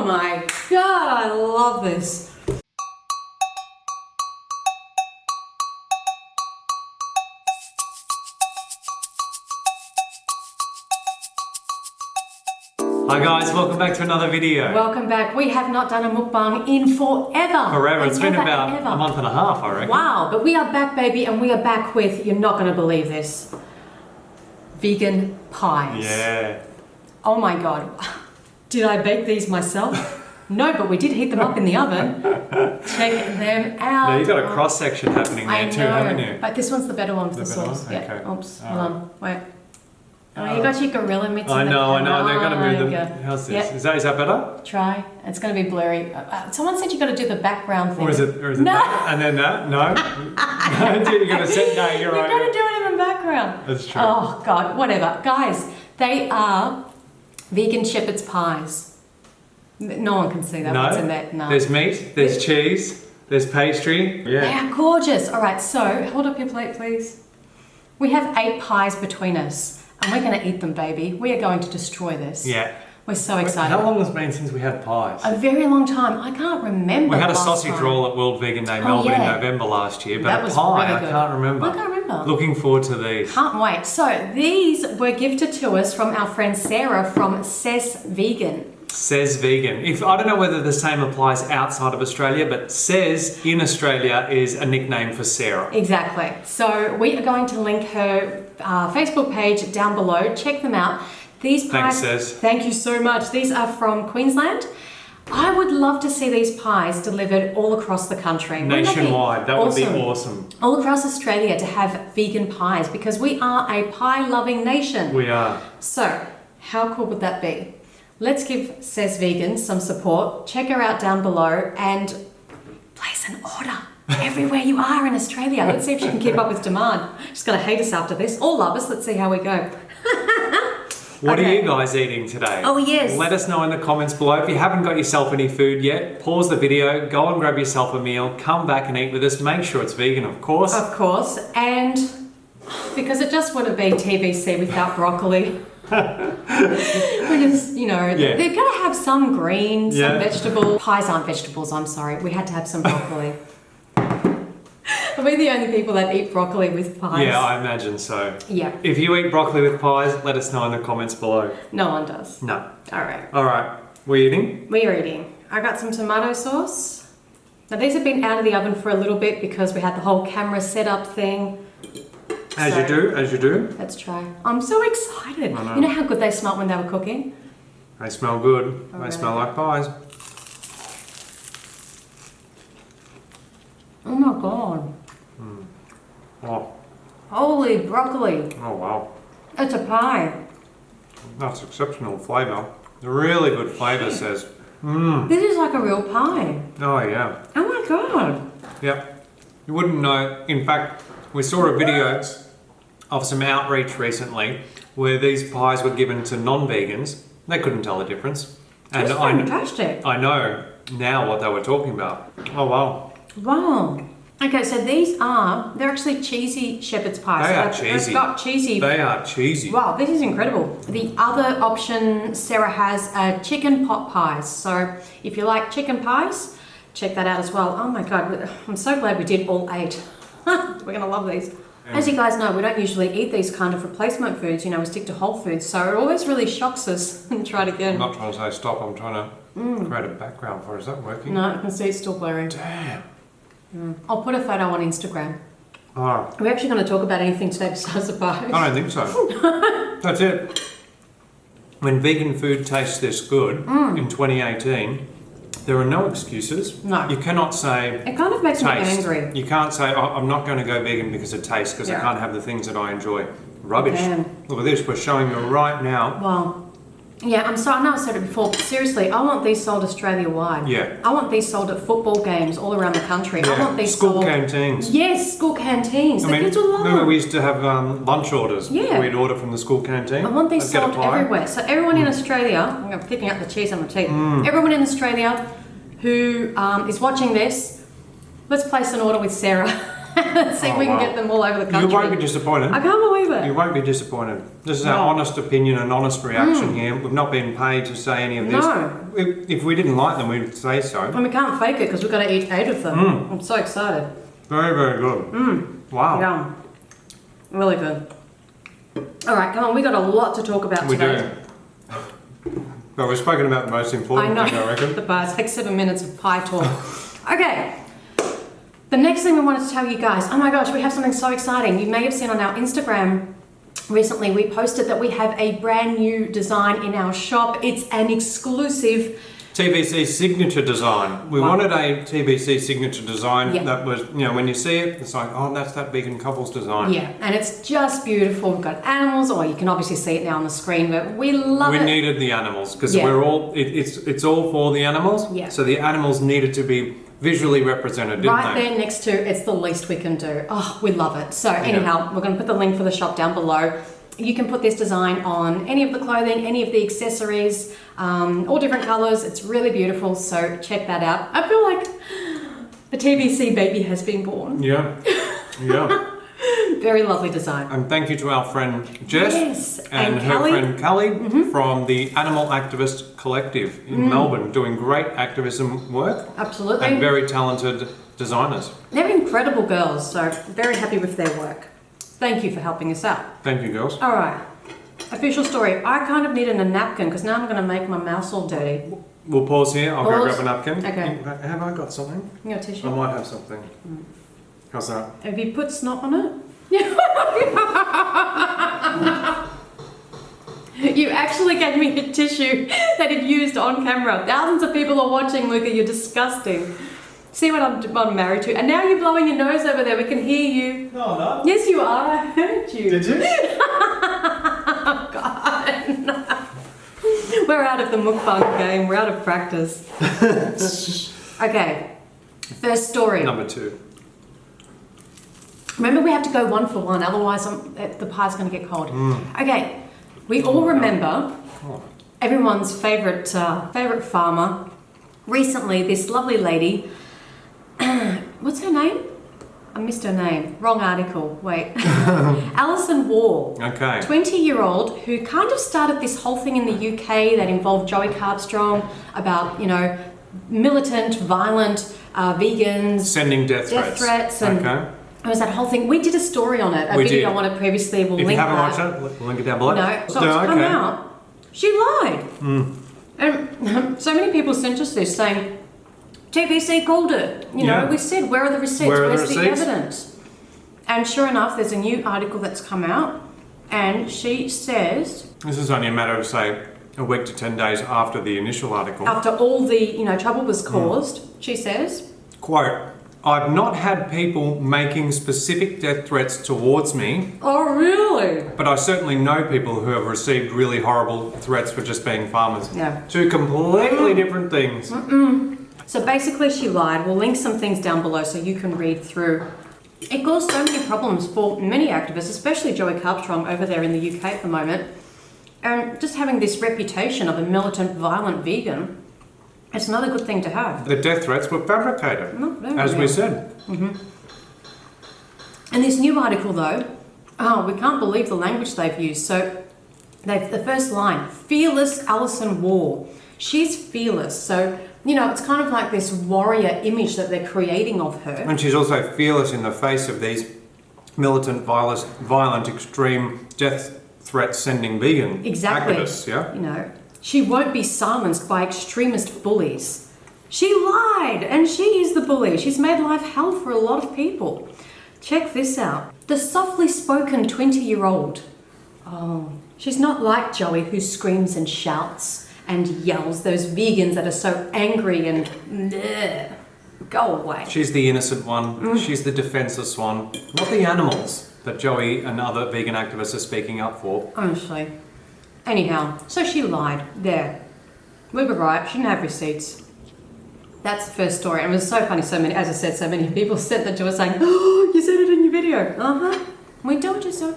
my God, I love this. Hi guys, welcome back to another video. Welcome back. We have not done a mukbang in forever. Forever. It's been about a month and a half, I reckon. Wow, but we are back, baby, and we are back with, you're not going to believe this, vegan pies. Yeah. Oh my God. Did I bake these myself? No, but we did heat them up in the oven. Check them out. Now you've got a cross section happening there too, haven't you? But this one's the better one for the sauce. One? Okay. Yeah. Oops. Hold on. Wait. Oh, you got your gorilla mitts. I know. They're going to move them. Go. How's this? Yep. Is that better? Try. It's going to be blurry. Someone said you got to do the background thing. Or is it no. that? And then that? No? You're going to set. No, you're right. You've got to do it in the background. That's true. Oh God, whatever. Guys, they are vegan shepherd's pies. No one can see that. No. What's in that? No. There's meat. There's cheese. There's pastry. Yeah. They are gorgeous. All right, so hold up your plate, please. We have 8 pies between us. And we're going to eat them, baby. We are going to destroy this. Yeah. We're so excited. How long has it been since we had pies? A very long time. I can't remember. We had a sausage roll at World Vegan Day Melbourne in November last year, but a pie, really I can't remember. I can't remember. Looking forward to these. Can't wait. So these were gifted to us from our friend Sarah from SessVegan. SessVegan. I don't know whether the same applies outside of Australia, but Sess in Australia is a nickname for Sarah. Exactly. So we are going to link her Facebook page down below. Check them out. These pies. Thanks, Sess. Thank you so much. These are from Queensland. I would love to see these pies delivered all across the country. Nationwide. That would be awesome. All across Australia to have vegan pies because we are a pie-loving nation. We are. So, how cool would that be? Let's give SessVegan some support. Check her out down below and place an order everywhere you are in Australia. Let's see if she can keep up with demand. She's going to hate us after this or love us. Let's see how we go. What are you guys eating today? Oh, yes. Let us know in the comments below. If you haven't got yourself any food yet, pause the video, go and grab yourself a meal, come back and eat with us. Make sure it's vegan, of course. Of course. And because it just wouldn't be TVC without broccoli. Because, you know, they're going to have some greens, some vegetables. Pies aren't vegetables, I'm sorry. We had to have some broccoli. Are we the only people that eat broccoli with pies? Yeah, I imagine so. Yeah. If you eat broccoli with pies, let us know in the comments below. No one does. No. All right. All right. We eating? We are eating. I got some tomato sauce. Now these have been out of the oven for a little bit because we had the whole camera setup thing. As you do. Let's try. I'm so excited. I know. You know how good they smelled when they were cooking? They smell good. Oh, they smell like pies. Oh my God. Oh. Holy broccoli. Oh wow. It's a pie. That's exceptional flavour. Really good flavour, Says. This is like a real pie. Oh yeah. Oh my God. Yep. You wouldn't know. In fact, we saw a video of some outreach recently where these pies were given to non-vegans. They couldn't tell the difference. And That's fantastic. I know now what they were talking about. Oh wow. Wow. Okay, so they're actually cheesy shepherd's pies. They are They've cheesy. got cheesy. They are cheesy. Wow, this is incredible. The other option Sarah has are chicken pot pies. So if you like chicken pies, check that out as well. Oh my God, I'm so glad we did all 8. We're gonna love these. As you guys know, we don't usually eat these kind of replacement foods. You know, we stick to whole foods. So it always really shocks us and try it again. I'm not trying to say stop. I'm trying to create a background for it. Is that working? No, I can see it's still blurry. Damn. I'll put a photo on Instagram. Oh. Are we actually going to talk about anything today besides the pies? I don't think so. That's it. When vegan food tastes this good in 2018, there are no excuses. No. You cannot say It kind of makes me taste. angry. You can't say, oh, I'm not going to go vegan because of taste, because I can't have the things that I enjoy. Rubbish. Look at this. We're showing you right now. Well, yeah, I'm sorry. I know I said it before, but seriously, I want these sold Australia-wide. Yeah. I want these sold at football games all around the country. Yeah. I want these school sold... canteens. Yes, school canteens. The kids will love remember them. we used to have lunch orders. Yeah. We'd order from the school canteen. I want these I'd get a sold pie. everywhere. So everyone in Australia, I'm picking up the cheese on my teeth. Everyone in Australia who is watching this, let's place an order with Sarah. Let's see if we can get them all over the country. You won't be disappointed. I can't believe it. You won't be disappointed. This is our honest opinion and honest reaction here. We've not been paid to say any of this. No. If we didn't like them, we'd say so. And we can't fake it because we've got to eat 8 of them. I'm so excited. Very, very good. Wow. Yum. Really good. All right, come on. We got a lot to talk about today. We do. But we've spoken about the most important thing, I reckon. The pie. It's like 7 minutes of pie talk. Okay. The next thing we wanted to tell you guys, oh my gosh, we have something so exciting. You may have seen on our Instagram recently, we posted that we have a brand new design in our shop. It's an exclusive TVC Signature Design. We wanted a TVC Signature Design that was, when you see it, it's like, oh, that's that vegan couples design. Yeah, and it's just beautiful. We've got animals, or you can obviously see it now on the screen, but we love it. We needed the animals because we're all, it's all for the animals. Yeah. So the animals needed to be visually represented, didn't right there next to, it's the least we can do. Oh, we love it. So anyhow, we're going to put the link for the shop down below. You can put this design on any of the clothing, any of the accessories, all different colors. It's really beautiful, so check that out. I feel like the TVC baby has been born. Yeah, yeah. Very lovely design. And thank you to our friend Jess and her Kelly. friend Kelly from the Animal Activist Collective in Melbourne, doing great activism work. Absolutely. And very talented designers. They're incredible girls, so very happy with their work. Thank you for helping us out. Thank you, girls. All right. Official story. I kind of needed a napkin because now I'm going to make my mouth all dirty. We'll pause here. I'll go grab a napkin. Okay. Have I got something? You got a tissue? I might have something. How's that? Have you put snot on it? You actually gave me a tissue that you'd used on camera. Thousands of people are watching, Luca. You're disgusting. See what I'm married to. And now you're blowing your nose over there. We can hear you. No, I'm not. Yes, you are. I heard you. Did you? Oh, God. No. We're out of the mukbang game. We're out of practice. Okay. First story. Number 2. Remember, we have to go 1 for 1. Otherwise, the pie's going to get cold. Okay. We all remember everyone's favourite farmer. Recently, this lovely lady... what's her name? I missed her name. Wrong article. Wait. Alison Wall. Okay. 20-year-old who kind of started this whole thing in the UK that involved Joey Carbstrong about, militant, violent vegans. Sending death threats. And okay. it was that whole thing. We did a story on it. A video on it previously. We'll link that. If you haven't watched it, we'll link it down below. No. So it's come out. She lied. And so many people sent us this saying, TVC called it. We said, where are the receipts? Where's the evidence? And sure enough, there's a new article that's come out, and she says... This is only a matter of, say, a week to 10 days after the initial article. After all the, trouble was caused, she says... Quote, I've not had people making specific death threats towards me. Oh, really? But I certainly know people who have received really horrible threats for just being farmers. Yeah. 2 completely different things. So basically she lied. We'll link some things down below so you can read through. It caused so many problems for many activists, especially Joey Carbstrong over there in the UK at the moment. And just having this reputation of a militant, violent vegan, it's not a good thing to have. The death threats were fabricated, as we said. And this new article though, we can't believe the language they've used. So the first line, fearless Alison Wall. She's fearless. So, it's kind of like this warrior image that they're creating of her. And she's also fearless in the face of these militant, violent, extreme death threat sending vegan activists, yeah? She won't be silenced by extremist bullies. She lied, and she is the bully. She's made life hell for a lot of people. Check this out. The softly spoken 20-year-old. Oh, she's not like Joey, who screams and shouts and yells, those vegans that are so angry and go away. She's the innocent one. She's the defenseless one. Not the animals that Joey and other vegan activists are speaking up for. Honestly. Anyhow, so she lied. There. We were right. She didn't have receipts. That's the first story. And it was so funny. As I said, so many people sent that to us saying, oh, you said it in your video. We told you so.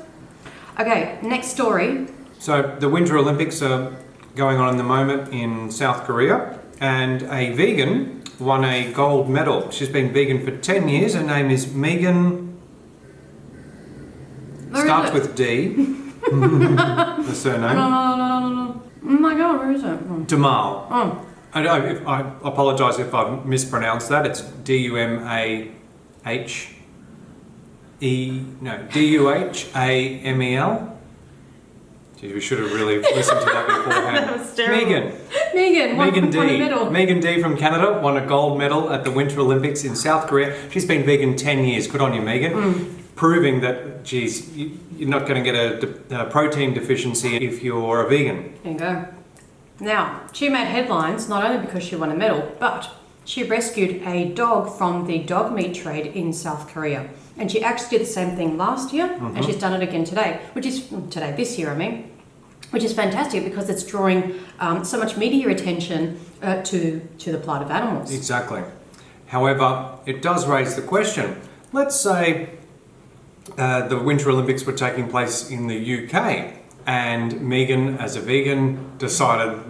Okay, next story. So the Winter Olympics are going on in the moment in South Korea, and a vegan won a gold medal. She's been vegan for 10 years. Her name is Megan starts with D. The surname. No. Oh my God, where is it? Dumal. Oh. I apologise if I've mispronounced that. It's Dumahe. Duhamel. Gee, we should have really listened to that beforehand. That was terrible. Megan won a D. medal. Megan D from Canada won a gold medal at the Winter Olympics in South Korea. She's been vegan 10 years. Good on you, Megan. Proving that, geez, you're not going to get a protein deficiency if you're a vegan. There you go. Now, she made headlines not only because she won a medal, but she rescued a dog from the dog meat trade in South Korea. And she actually did the same thing last year, and she's done it again today, this year, which is fantastic because it's drawing so much media attention to the plight of animals. Exactly. However, it does raise the question. Let's say the Winter Olympics were taking place in the UK, and Megan, as a vegan, decided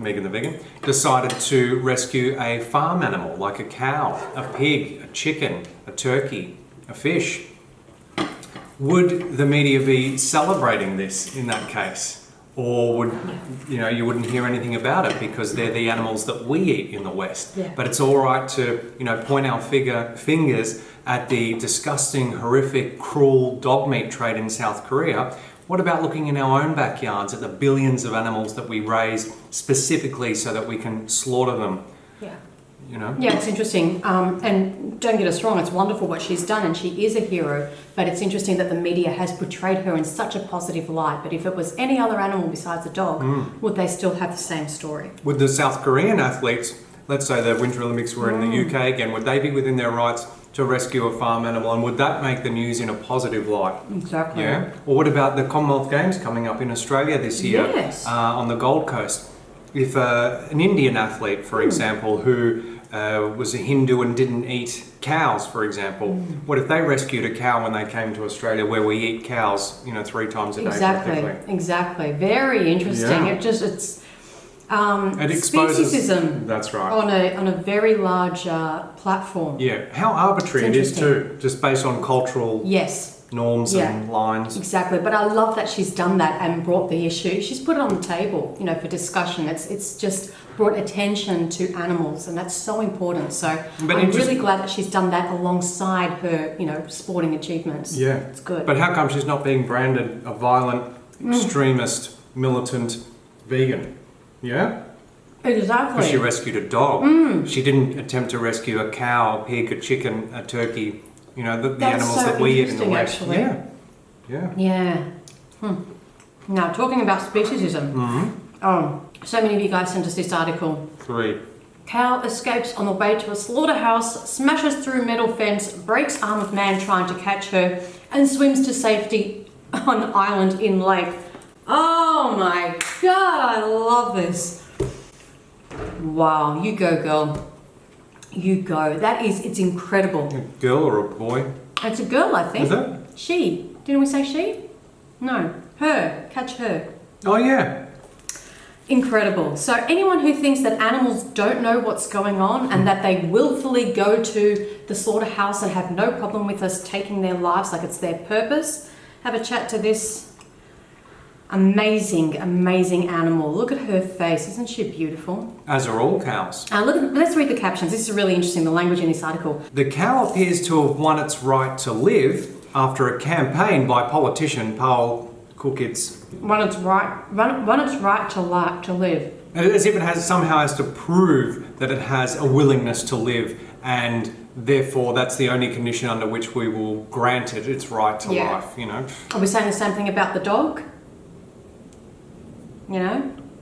to rescue a farm animal like a cow, a pig, a chicken, a turkey, a fish. Would the media be celebrating this in that case? Or would you wouldn't hear anything about it because they're the animals that we eat in the West. Yeah. But it's all right to point our fingers at the disgusting, horrific, cruel dog meat trade in South Korea. What about looking in our own backyards at the billions of animals that we raise specifically so that we can slaughter them? Yeah. Yeah, it's interesting. And don't get us wrong, it's wonderful what she's done and she is a hero, but it's interesting that the media has portrayed her in such a positive light. But if it was any other animal besides a dog, would they still have the same story? Would the South Korean athletes, let's say the Winter Olympics were in the UK again, would they be within their rights to rescue a farm animal, and would that make the news in a positive light? Exactly. Yeah. Or what about the Commonwealth Games coming up in Australia this year? Yes. On the Gold Coast? If an Indian athlete, for example, who was a Hindu and didn't eat cows, for example, what if they rescued a cow when they came to Australia, where we eat cows, 3 times a day? Exactly. Very interesting. Yeah. It exposes speciesism. That's right. On a very large platform. Yeah. How arbitrary it is too, just based on cultural norms and lines. Exactly. But I love that she's done that and brought the issue. She's put it on the table, for discussion. It's just brought attention to animals, and that's so important. So I'm really glad that she's done that alongside her, sporting achievements. Yeah. It's good. But how come she's not being branded a violent, extremist, militant vegan? Yeah? Exactly. Because she rescued a dog. She didn't attempt to rescue a cow, a pig, a chicken, a turkey, the animals so that we eat in the West. actually. Yeah. Now, talking about speciesism. So many of you guys sent us this article. 3. Cow escapes on the way to a slaughterhouse, smashes through metal fence, breaks arm of man trying to catch her, and swims to safety on island in lake. Oh my God, I love this. Wow, you go, girl. You go. It's incredible. A girl or a boy? It's a girl, I think. Is it? She. Didn't we say she? No. Her. Catch her. Oh, yeah. Incredible. So anyone who thinks that animals don't know what's going on and that they willfully go to the slaughterhouse and have no problem with us taking their lives like it's their purpose, have a chat to this amazing animal. Look at her face. Isn't she beautiful? As are all cows. Let's read the captions. This is really interesting, the language in this article. The cow appears to have won its right to live after a campaign by politician Paul Cookit's. Won its right to live. As if it somehow has to prove that it has a willingness to live, and therefore that's the only condition under which we will grant it its right to life, Are we saying the same thing about the dog?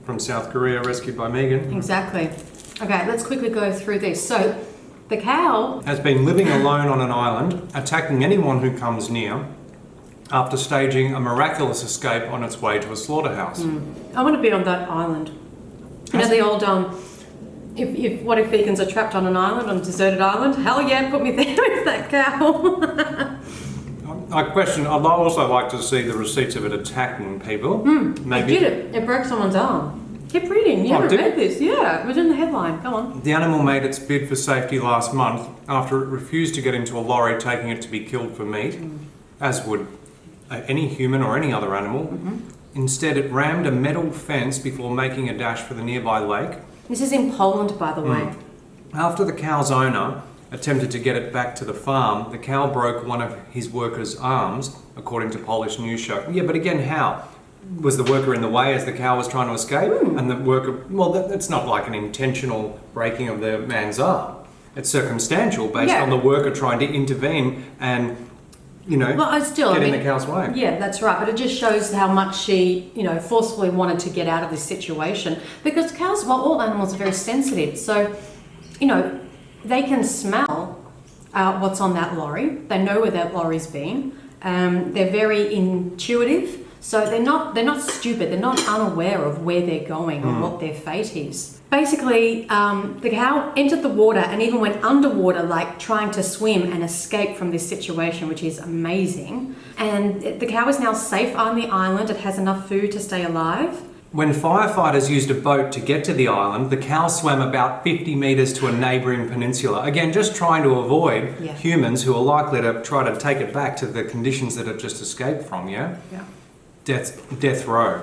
From South Korea, rescued by Megan. Exactly. Okay, let's quickly go through this. So, the cow has been living alone on an island, attacking anyone who comes near, after staging a miraculous escape on its way to a slaughterhouse. I want to be on that island. The old what if vegans are trapped on an island, on a deserted island? Hell yeah, put me there with that cow. I'd also like to see the receipts of it attacking people. Maybe. It did. It broke someone's arm. Keep reading. You haven't read this. Yeah, it was in the headline. Go on. The animal made its bid for safety last month after it refused to get into a lorry taking it to be killed for meat, as would any human or any other animal. Instead, it rammed a metal fence before making a dash for the nearby lake. This is in Poland, by the way. After the cow's owner attempted to get it back to the farm, the cow broke one of his worker's arms, according to Polish news show. Yeah, but again, how? Was the worker in the way as the cow was trying to escape? And the worker, well, that's not like an intentional breaking of the man's arm. It's circumstantial based on the worker trying to intervene and, get in the cow's way. Yeah, that's right. But it just shows how much she, forcefully wanted to get out of this situation. Because cows, well, all animals are very sensitive. So, they can smell what's on that lorry. They know where that lorry's been. They're very intuitive. So they're not stupid. They're not unaware of where they're going or what their fate is. Basically, the cow entered the water and even went underwater, like trying to swim and escape from this situation, which is amazing. And the cow is now safe on the island. It has enough food to stay alive. When firefighters used a boat to get to the island, the cow swam about 50 metres to a neighbouring peninsula. Again, just trying to avoid humans who are likely to try to take it back to the conditions that it just escaped from, Yeah. Death row.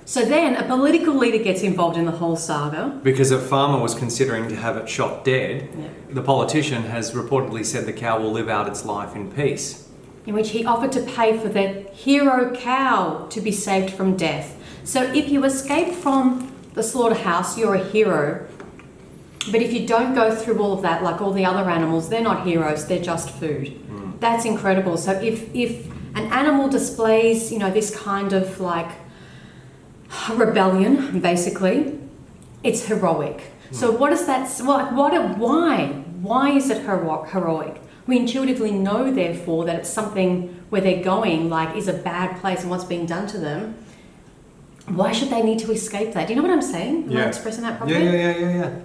So then a political leader gets involved in the whole saga. Because a farmer was considering to have it shot dead, the politician has reportedly said the cow will live out its life in peace. In which he offered to pay for the hero cow to be saved from death. So if you escape from the slaughterhouse, you're a hero. But if you don't go through all of that, like all the other animals, they're not heroes, they're just food. That's incredible. So if an animal displays, this kind of like rebellion, basically, it's heroic. So what is that? Why is it heroic? We intuitively know, therefore, that it's something where they're going, like, is a bad place and what's being done to them. Why should they need to escape that? Do you know what I'm saying? Am I expressing that properly? Yeah.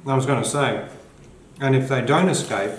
I was going to say, and if they don't escape,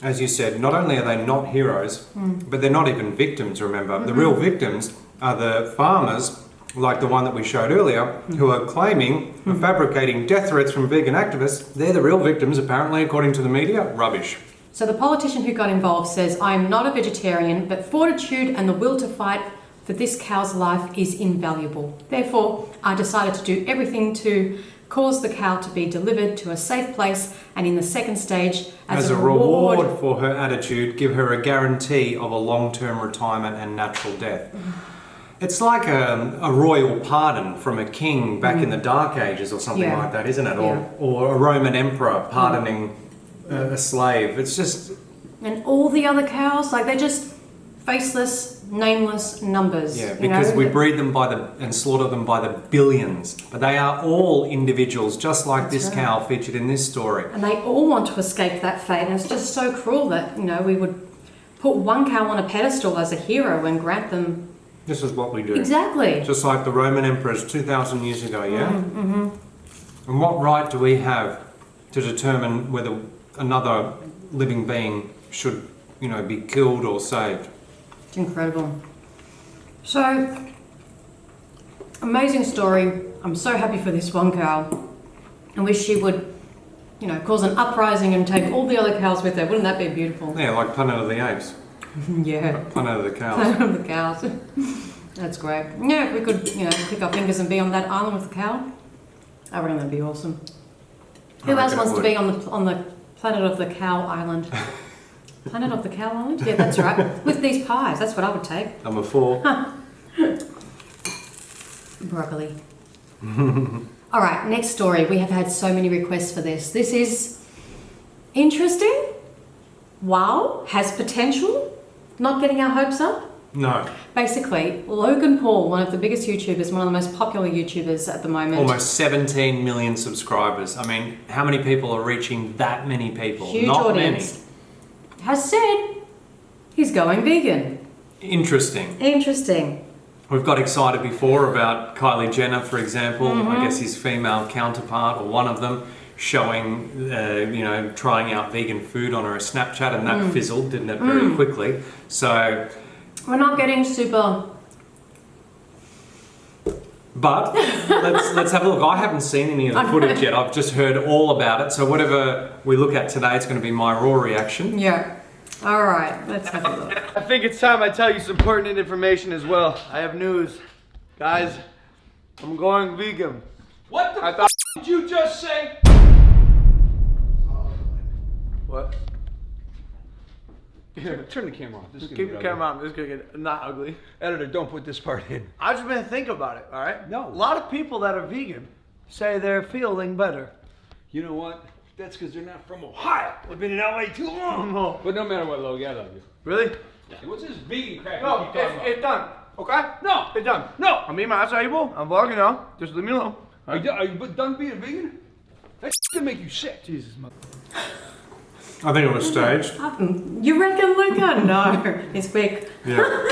as you said, not only are they not heroes, but they're not even victims, remember. The real victims are the farmers, like the one that we showed earlier, who are claiming, fabricating death threats from vegan activists. They're the real victims, apparently, according to the media. Rubbish. So the politician who got involved says, I am not a vegetarian, but fortitude and the will to fight for this cow's life is invaluable. Therefore, I decided to do everything to cause the cow to be delivered to a safe place, and in the second stage, as a reward for her attitude, give her a guarantee of a long-term retirement and natural death. It's like a royal pardon from a king back in the Dark Ages or something like that, isn't it? Or a Roman emperor pardoning a slave. It's just... And all the other cows, like, they're just faceless, nameless numbers. Yeah, because we breed them and slaughter them by the billions. But they are all individuals, just like this cow featured in this story. And they all want to escape that fate. And it's just so cruel that, we would put one cow on a pedestal as a hero and grant them... This is what we do. Exactly. Just like the Roman emperors 2,000 years ago, And what right do we have to determine whether another living being should, be killed or saved? It's incredible. So, amazing story. I'm so happy for this one cow. I wish she would, cause an uprising and take all the other cows with her. Wouldn't that be beautiful? Yeah, like Planet of the Apes. Yeah. Planet of the Cows. Planet of the Cows. That's great. Yeah, if we could, click our fingers and be on that island with the cow, I reckon that'd be awesome. Who else wants to be on the Planet of the Cow Island? Planet of the Cow Island? Yeah, that's right. With these pies, that's what I would take. Number 4. Broccoli. All right, next story. We have had so many requests for this. This is interesting. Wow, has potential. Not getting our hopes up. No. Basically, Logan Paul, one of the biggest YouTubers, one of the most popular YouTubers at the moment. Almost 17 million subscribers. I mean, how many people are reaching that many people? Huge Not audience. Many. Has said he's going vegan. Interesting. We've got excited before about Kylie Jenner, for example. I guess his female counterpart, or one of them, showing, trying out vegan food on her Snapchat, and that fizzled, didn't it, very quickly. So... We're not getting super... But let's have a look. I haven't seen any of the footage yet. I've just heard all about it. So whatever we look at today, it's going to be my raw reaction. Yeah. All right, let's have a look. I think it's time I tell you some pertinent information as well. I have news. Guys, I'm going vegan. What the f did you just say? What? Turn the camera off. This is Keep gonna the get camera ugly. on. This is gonna get not ugly. Editor, don't put this part in. I've just been thinking about it, all right? No. A lot of people that are vegan say they're feeling better. You know what? That's because they're not from Ohio. They've been in LA too long. No. But no matter what, Logan, I love you. Really? Hey, what's this vegan crap No, you keep talking about? it's done. Okay? No. It's done. No. I'm eating my acai bowl. I'm vlogging now. Just leave me alone. Are you done being a vegan? That's gonna make you sick. Jesus, mother. I think it was staged. You reckon, Luca? No, it's quick. Yeah.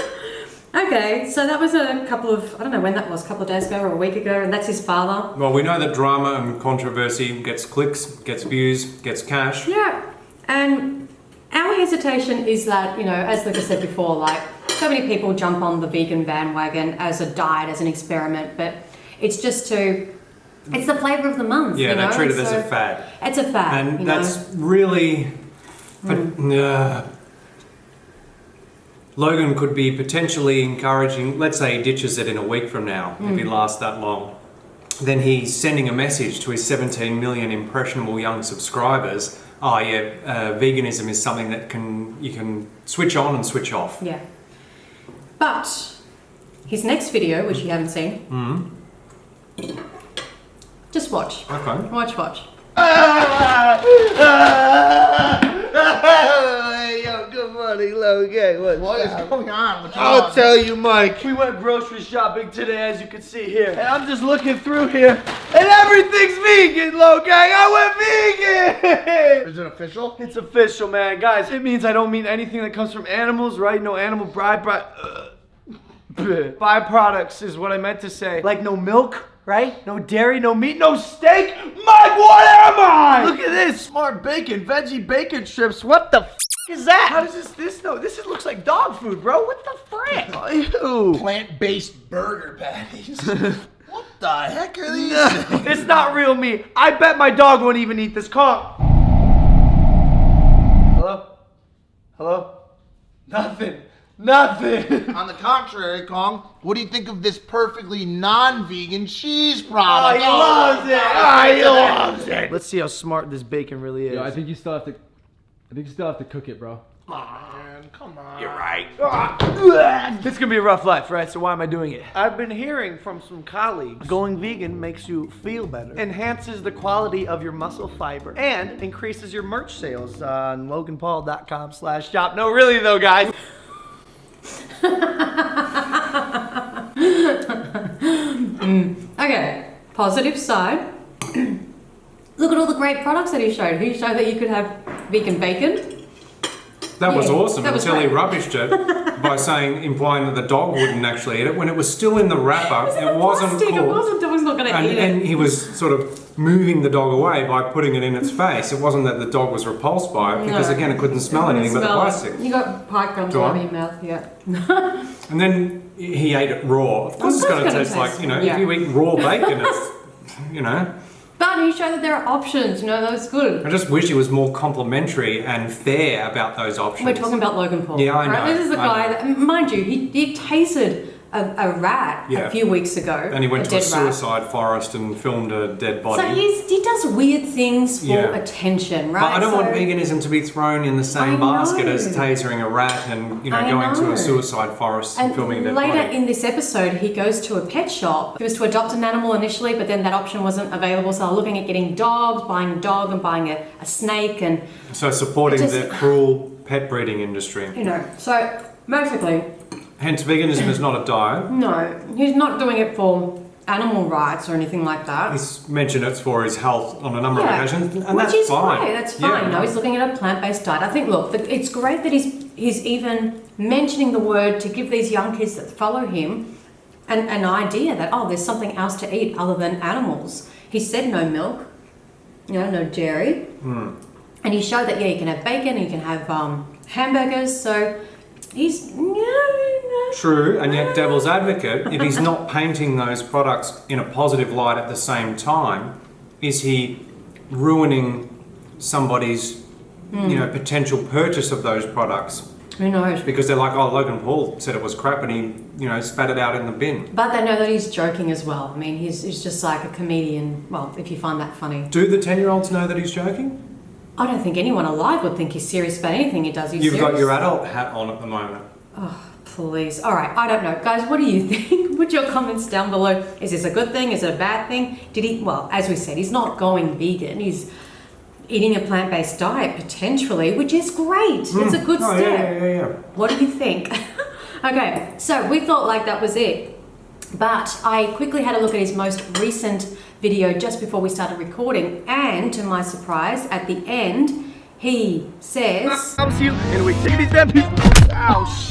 Okay, so that was a couple of, I don't know when that was, a couple of days ago or a week ago, and that's his father. Well, we know that drama and controversy gets clicks, gets views, gets cash. Yeah, and our hesitation is that, you know, as Luca said before, like, so many people jump on the vegan bandwagon as a diet, as an experiment, but it's just it's the flavour of the month. Yeah, you know? they treat it And as so a fad. It's a fad. And you that's know? really... Logan could be potentially encouraging, let's say he ditches it in a week from now, if he lasts that long. Then he's sending a message to his 17 million impressionable young subscribers. Oh yeah, veganism is something that you can switch on and switch off. Yeah. But his next video, which you haven't seen, just watch. Okay. Watch. Yo, good morning, Logan. What is going on? What's I'll wrong? tell you, Mike. We went grocery shopping today, as you can see here. And I'm just looking through here, and everything's vegan, Logan. I went vegan. Is it official? It's official, man. Guys, it means I don't mean anything that comes from animals, right? No animal byproducts is what I meant to say. Like no milk, right? No dairy, no meat, no steak. Mike, what am I? Look at this. Smart bacon, veggie bacon strips. What the f is that? How does this no? This looks like dog food, bro. What the frick? Ew. Plant-based burger patties. What the heck are these? It's not real meat. I bet my dog won't even eat this. Call. Hello? Hello? Nothing. Nothing. On the contrary, Kong, what do you think of this perfectly non-vegan cheese Oh, product? he loves it. Oh, he loves it. Let's see how smart this bacon really is. Yo, I think you still have to cook it, bro. Man, come on. You're right. It's gonna be a rough life, right? So why am I doing it? I've been hearing from some colleagues going vegan makes you feel better, enhances the quality of your muscle fiber, and increases your merch sales on loganpaul.com/shop. No, really though, guys. Okay, positive side. Look at all the great products that he showed. He showed that you could have vegan bacon. That was Yeah, awesome that was until he great. rubbished it by implying that the dog wouldn't actually eat it when it was still in the wrapper. It wasn't Plastic, cool. of course the dog's not going to eat And it. he was sort of moving the dog away by putting it in its face. It wasn't that the dog was repulsed by it because No. again it couldn't smell anything but the Smell it. plastic. You got pie crumbs Do all I? over your mouth, yeah. And then he ate it raw. Of course it's going to taste like, yeah. if you eat raw bacon, it's, But he showed that there are options, that's good. I just wish he was more complimentary and fair about those options. We're talking about Logan Paul. Yeah, I know, Right? This is the I guy know. that, mind you, he tasted a rat Yeah. a few weeks ago. And he went to a dead rat. suicide forest and filmed a dead body. So he does weird things for Yeah. attention, right? But I don't want So- veganism to be thrown in the same I basket know. as tasering a rat and I going to know. a suicide forest and And filming a dead later body. in this episode, he goes to a pet shop. He was to adopt an animal initially, but then that option wasn't available. So they're looking at getting dogs, buying a dog and buying a snake and, So supporting It just- the cruel pet breeding industry. So basically, Hence, veganism is not a diet. no, he's not doing it for animal rights or anything like that. He's mentioned it's for his health on a number of occasions, and which that's is fine. great. That's Yeah. fine. No, he's looking at a plant-based diet. I think, look, it's great that he's even mentioning the word to give these young kids that follow him an idea that, there's something else to eat other than animals. He said no milk, no dairy, and he showed that you can have bacon, you can have hamburgers. So he's True, and yet devil's advocate, if he's not painting those products in a positive light at the same time, is he ruining somebody's potential purchase of those products. Who knows? Because they're like, oh, Logan Paul said it was crap and he, spat it out in the bin. But they know that he's joking as well. I mean, he's just like a comedian. Well, if you find that funny. Do the 10-year-olds know that he's joking? I don't think anyone alive would think he's serious about anything he does. You've got your adult hat on at the moment. Oh, please. All right, I don't know. Guys, what do you think? Put your comments down below. Is this a good thing? Is it a bad thing? Well, as we said, he's not going vegan. He's eating a plant-based diet, potentially, which is great. It's a good step. Yeah. What do you think? Okay, so we thought like that was it. But I quickly had a look at his most recent video just before we started recording. And to my surprise, at the end, he says... I'll see you in a week. Take these bad pieces. Ow,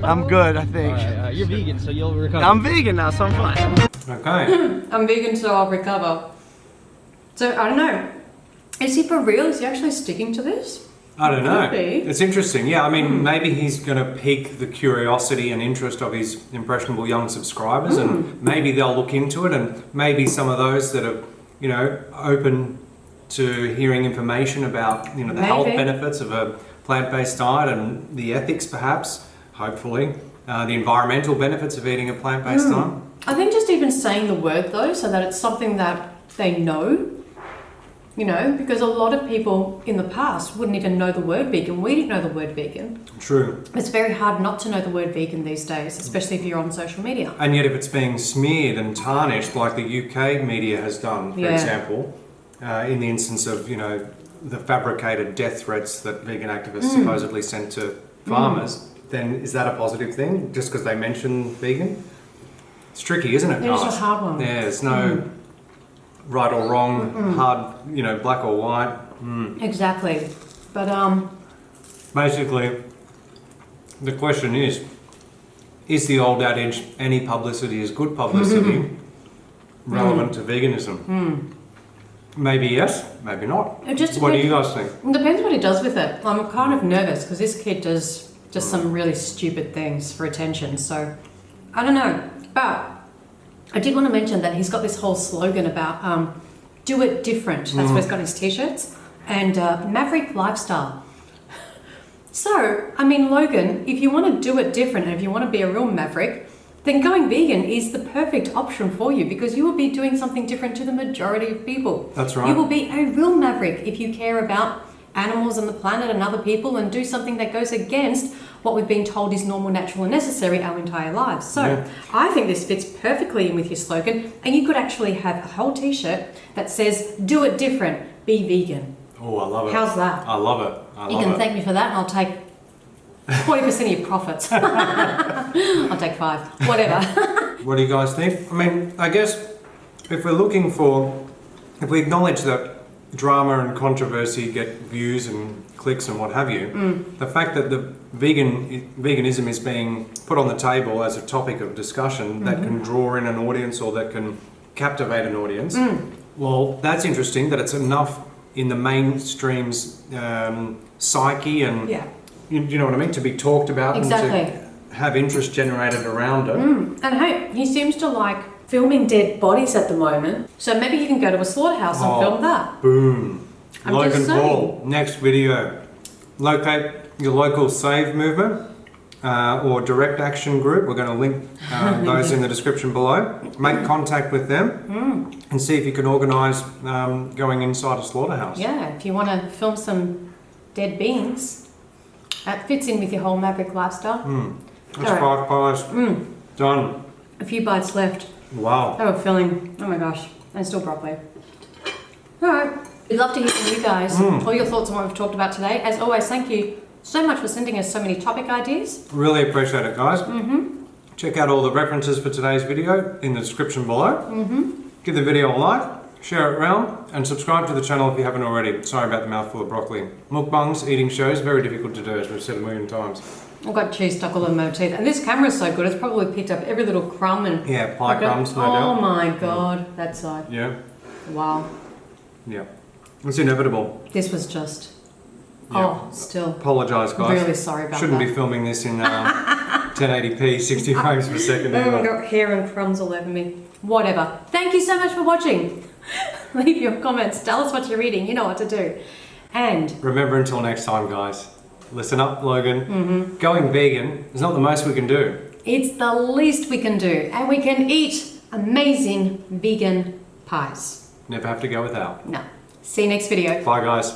I'm good, I think. You're vegan, so you'll recover. I'm vegan now, so I'm fine. Okay. I'm vegan, so I'll recover. So, I don't know. Is he for real? Is he actually sticking to this? I don't know. Could be. It's interesting. Yeah, I mean, maybe he's going to pique the curiosity and interest of his impressionable young subscribers, and maybe they'll look into it, and maybe some of those that are, open to hearing information about, the health benefits of a plant-based diet and the ethics, perhaps, hopefully, the environmental benefits of eating a plant-based diet. I think just even saying the word, though, so that it's something that they know. Because a lot of people in the past wouldn't even know the word vegan. We didn't know the word vegan. True. It's very hard not to know the word vegan these days, especially if you're on social media. And yet if it's being smeared and tarnished like the UK media has done, for example, in the instance of, the fabricated death threats that vegan activists supposedly sent to farmers, then is that a positive thing just because they mention vegan? It's tricky, isn't it, guys? It's a hard one. Yeah, there's no... right or wrong, hard, black or white. Exactly. But, Basically, the question is the old adage, any publicity is good publicity, relevant to veganism? Maybe yes, maybe not. It just What do you guys think? It depends what he does with it. I'm kind of nervous because this kid does just some really stupid things for attention. So, I don't know. But I did want to mention that he's got this whole slogan about do it different. That's where he's got his t-shirts. And Maverick lifestyle. So, I mean, Logan, if you want to do it different and if you want to be a real maverick, then going vegan is the perfect option for you because you will be doing something different to the majority of people. That's right. You will be a real maverick if you care about animals and the planet and other people and do something that goes against what we've been told is normal, natural and necessary our entire lives. So I think this fits perfectly in with your slogan, and you could actually have a whole t-shirt that says do it different, be vegan. Oh, I love it. How's that? I love it. You can thank me for that and I'll take 40% of your profits. I'll take 5, whatever. What do you guys think? I mean, I guess if we acknowledge that drama and controversy get views and clicks and what have you, the fact that the veganism is being put on the table as a topic of discussion that can draw in an audience or that can captivate an audience, well, that's interesting that it's enough in the mainstream's psyche and you know what I mean, to be talked about and to have interest generated around it. And hey, he seems to like filming dead bodies at the moment, so maybe you can go to a slaughterhouse and film that. Boom. I'm Logan just saying. Paul, next video. Locate your local save movement or direct action group. We're going to link those in the description below. Make contact with them and see if you can organise going inside a slaughterhouse. Yeah, if you want to film some dead beings, that fits in with your whole maverick lifestyle. That's 5 pies. Done. A few bites left. Wow. They were filling. Oh my gosh, and still broccoli. All right. We'd love to hear from you guys. All your thoughts on what we've talked about today. As always, thank you so much for sending us so many topic ideas. Really appreciate it, guys. Check out all the references for today's video in the description below. Give the video a like, share it around, and subscribe to the channel if you haven't already. Sorry about the mouthful of broccoli. Mukbangs, eating shows, very difficult to do, as we've said a million times. I've got cheese stuck all over my teeth. And this camera's so good, it's probably picked up every little crumb and... Yeah, pie crumbs, no doubt. Oh my god, that's so... Yeah. Wow. Yeah. It's inevitable. This was just... Yeah. Oh, still... Apologise, guys. Really sorry about Shouldn't that. be filming this in 1080p, 60 frames per second Oh, I've either. got hair and crumbs all over me. Whatever. Thank you so much for watching. Leave your comments. Tell us what you're eating. You know what to do. And remember, until next time, guys, listen up, Logan. Going vegan is not the most we can do. it's the least we can do. And we can eat amazing vegan pies. Never have to go without. No. See you next video. Bye, guys.